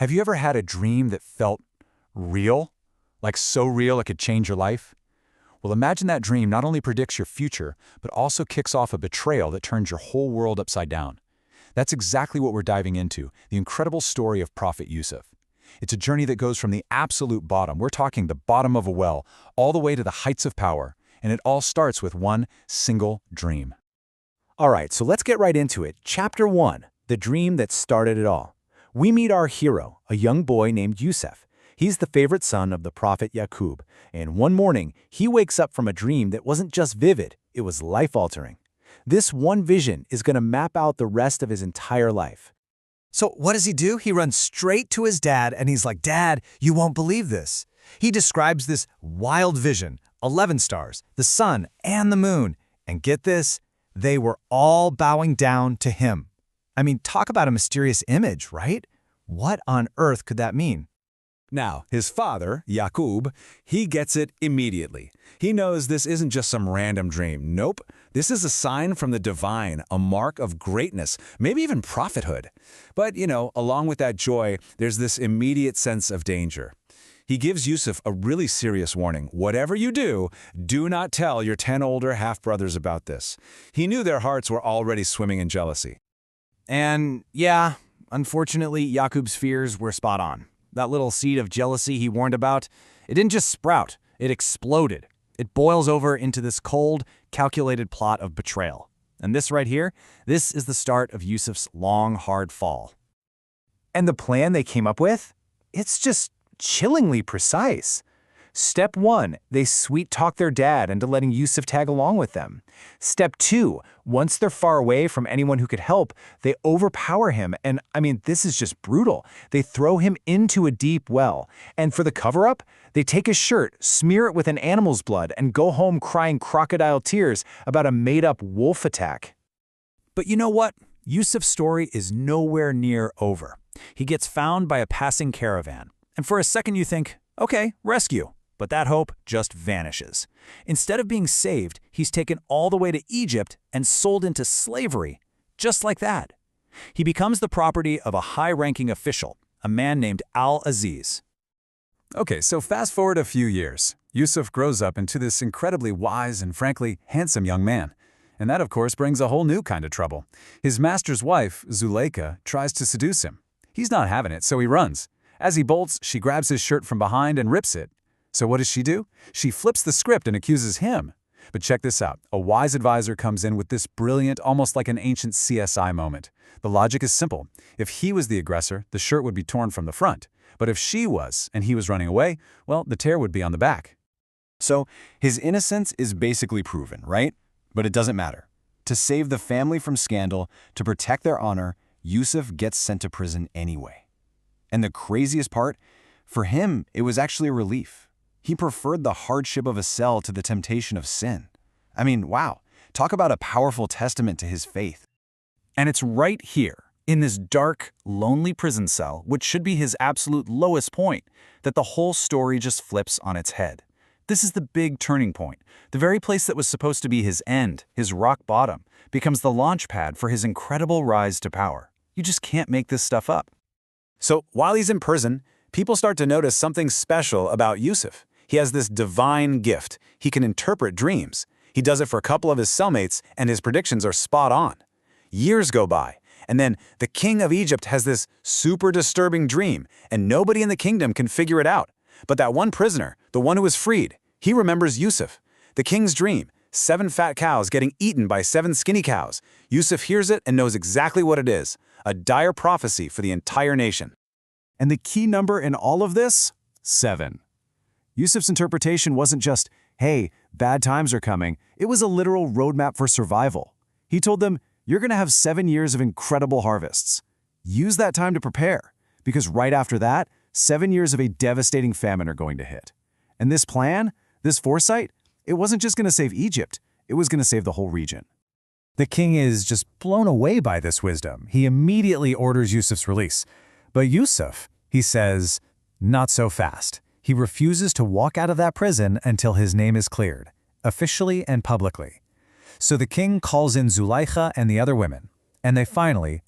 Have you ever had a dream that felt real? Like so real it could change your life? Well, imagine that dream not only predicts your future, but also kicks off a betrayal that turns your whole world upside down. That's exactly what we're diving into, the incredible story of Prophet Yusuf. It's a journey that goes from the absolute bottom, we're talking the bottom of a well, all the way to the heights of power, and it all starts with one single dream. All right, so let's get right into it. Chapter 1, the dream that started it all. We meet our hero, a young boy named Yusuf. He's the favorite son of the Prophet Yaqub, and one morning, he wakes up from a dream that wasn't just vivid, it was life-altering. This one vision is going to map out the rest of his entire life. So what does he do? He runs straight to his dad and he's like, "Dad, you won't believe this." He describes this wild vision, 11 stars, the sun and the moon. And get this, they were all bowing down to him. I mean, talk about a mysterious image, right? What on earth could that mean? Now, his father, Yaqub, he gets it immediately. He knows this isn't just some random dream. Nope, this is a sign from the divine, a mark of greatness, maybe even prophethood. But, along with that joy, there's this immediate sense of danger. He gives Yusuf a really serious warning. Whatever you do not tell your 10 older half-brothers about this. He knew their hearts were already swimming in jealousy. And yeah, unfortunately, Yaqub's fears were spot on. That little seed of jealousy he warned about, it didn't just sprout, it exploded. It boils over into this cold, calculated plot of betrayal. And this right here, this is the start of Yusuf's long, hard fall. And the plan they came up with? It's just chillingly precise. Step 1, they sweet-talk their dad into letting Yusuf tag along with them. Step 2, once they're far away from anyone who could help, they overpower him, and this is just brutal. They throw him into a deep well, and for the cover-up, they take his shirt, smear it with an animal's blood, and go home crying crocodile tears about a made-up wolf attack. But you know what? Yusuf's story is nowhere near over. He gets found by a passing caravan, and for a second you think, okay, rescue. But that hope just vanishes. Instead of being saved, he's taken all the way to Egypt and sold into slavery, just like that. He becomes the property of a high-ranking official, a man named Al-Aziz. Okay, so fast forward a few years. Yusuf grows up into this incredibly wise and frankly handsome young man. And that, of course, brings a whole new kind of trouble. His master's wife, Zuleika, tries to seduce him. He's not having it, so he runs. As he bolts, she grabs his shirt from behind and rips it. So what does she do? She flips the script and accuses him. But check this out. A wise advisor comes in with this brilliant, almost like an ancient CSI moment. The logic is simple. If he was the aggressor, the shirt would be torn from the front. But if she was, and he was running away, well, the tear would be on the back. So his innocence is basically proven, right? But it doesn't matter. To save the family from scandal, to protect their honor, Yusuf gets sent to prison anyway. And the craziest part, for him, it was actually a relief. He preferred the hardship of a cell to the temptation of sin. Wow, talk about a powerful testament to his faith. And it's right here, in this dark, lonely prison cell, which should be his absolute lowest point, that the whole story just flips on its head. This is the big turning point. The very place that was supposed to be his end, his rock bottom, becomes the launch pad for his incredible rise to power. You just can't make this stuff up. So while he's in prison, people start to notice something special about Yusuf. He has this divine gift. He can interpret dreams. He does it for a couple of his cellmates, and his predictions are spot on. Years go by, and then the king of Egypt has this super disturbing dream, and nobody in the kingdom can figure it out. But that one prisoner, the one who was freed, he remembers Yusuf. The king's dream, 7 fat cows getting eaten by 7 skinny cows. Yusuf hears it and knows exactly what it is, a dire prophecy for the entire nation. And the key number in all of this? 7. Yusuf's interpretation wasn't just, hey, bad times are coming. It was a literal roadmap for survival. He told them, you're going to have 7 years of incredible harvests. Use that time to prepare, because right after that, 7 years of a devastating famine are going to hit. And this plan, this foresight, it wasn't just going to save Egypt. It was going to save the whole region. The king is just blown away by this wisdom. He immediately orders Yusuf's release. But Yusuf, he says, not so fast. He refuses to walk out of that prison until his name is cleared, officially and publicly. So the king calls in Zuleika and the other women, and they finally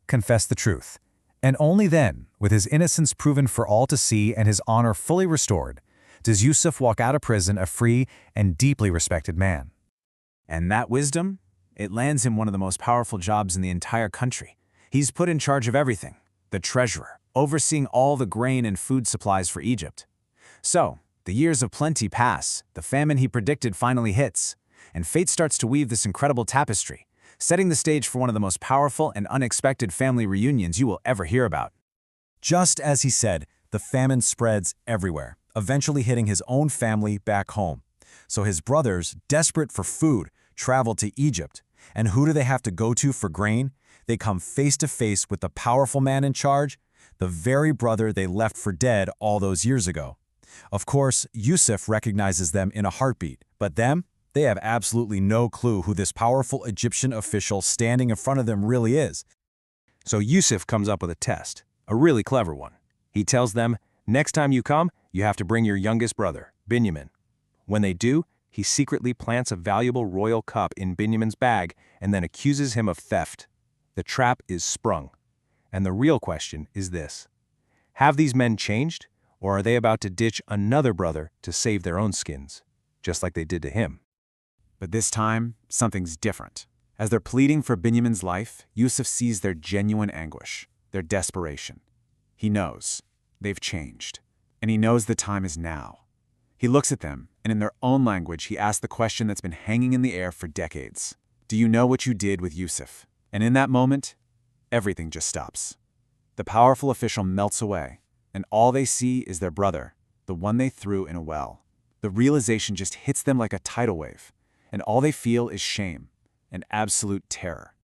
confess the truth. And only then, with his innocence proven for all to see and his honor fully restored, does Yusuf walk out of prison a free and deeply respected man. And that wisdom? It lands him one of the most powerful jobs in the entire country. He's put in charge of everything, the treasurer, overseeing all the grain and food supplies for Egypt. So, the years of plenty pass, the famine he predicted finally hits, and fate starts to weave this incredible tapestry, setting the stage for one of the most powerful and unexpected family reunions you will ever hear about. Just as he said, the famine spreads everywhere, eventually hitting his own family back home. So his brothers, desperate for food, travel to Egypt. And who do they have to go to for grain? They come face to face with the powerful man in charge, the very brother they left for dead all those years ago. Of course, Yusuf recognizes them in a heartbeat, but they have absolutely no clue who this powerful Egyptian official standing in front of them really is. So Yusuf comes up with a test, a really clever one. He tells them, next time you come, you have to bring your youngest brother, Binyamin. When they do, he secretly plants a valuable royal cup in Binyamin's bag and then accuses him of theft. The trap is sprung. And the real question is this: have these men changed, or are they about to ditch another brother to save their own skins, just like they did to him? But this time, something's different. As they're pleading for Binyamin's life, Yusuf sees their genuine anguish, their desperation. He knows they've changed, and he knows the time is now. He looks at them, and in their own language, he asks the question that's been hanging in the air for decades. Do you know what you did with Yusuf? And in that moment, everything just stops. The powerful official melts away, and all they see is their brother, the one they threw in a well. The realization just hits them like a tidal wave, and all they feel is shame and absolute terror.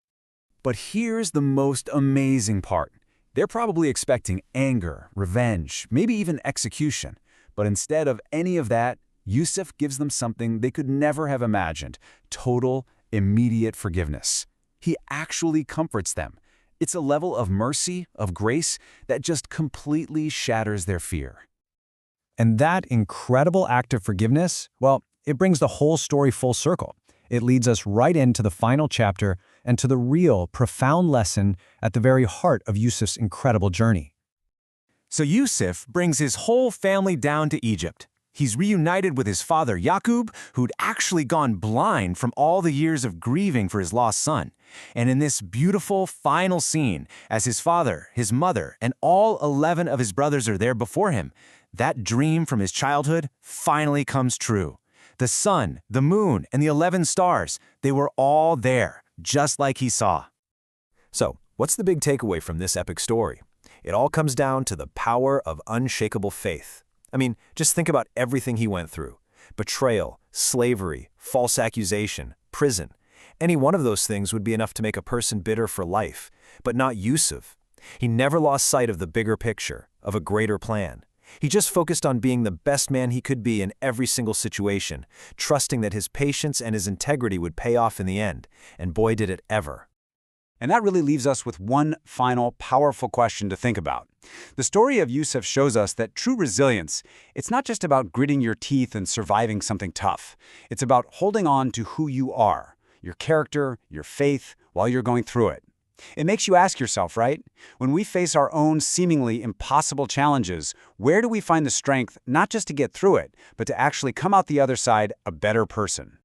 But here's the most amazing part. They're probably expecting anger, revenge, maybe even execution. But instead of any of that, Yusuf gives them something they could never have imagined: total, immediate forgiveness. He actually comforts them. It's a level of mercy, of grace, that just completely shatters their fear. And that incredible act of forgiveness, well, it brings the whole story full circle. It leads us right into the final chapter and to the real, profound lesson at the very heart of Yusuf's incredible journey. So Yusuf brings his whole family down to Egypt. He's reunited with his father Yaqub, who'd actually gone blind from all the years of grieving for his lost son. And in this beautiful final scene, as his father, his mother, and all 11 of his brothers are there before him, that dream from his childhood finally comes true. The sun, the moon, and the 11 stars, they were all there, just like he saw. So, what's the big takeaway from this epic story? It all comes down to the power of unshakable faith. I mean, just think about everything he went through. Betrayal, slavery, false accusation, prison. Any one of those things would be enough to make a person bitter for life. But not Yusuf. He never lost sight of the bigger picture, of a greater plan. He just focused on being the best man he could be in every single situation, trusting that his patience and his integrity would pay off in the end. And boy, did it ever. And that really leaves us with one final, powerful question to think about. The story of Yusuf shows us that true resilience, it's not just about gritting your teeth and surviving something tough. It's about holding on to who you are, your character, your faith, while you're going through it. It makes you ask yourself, right? When we face our own seemingly impossible challenges, where do we find the strength not just to get through it, but to actually come out the other side a better person?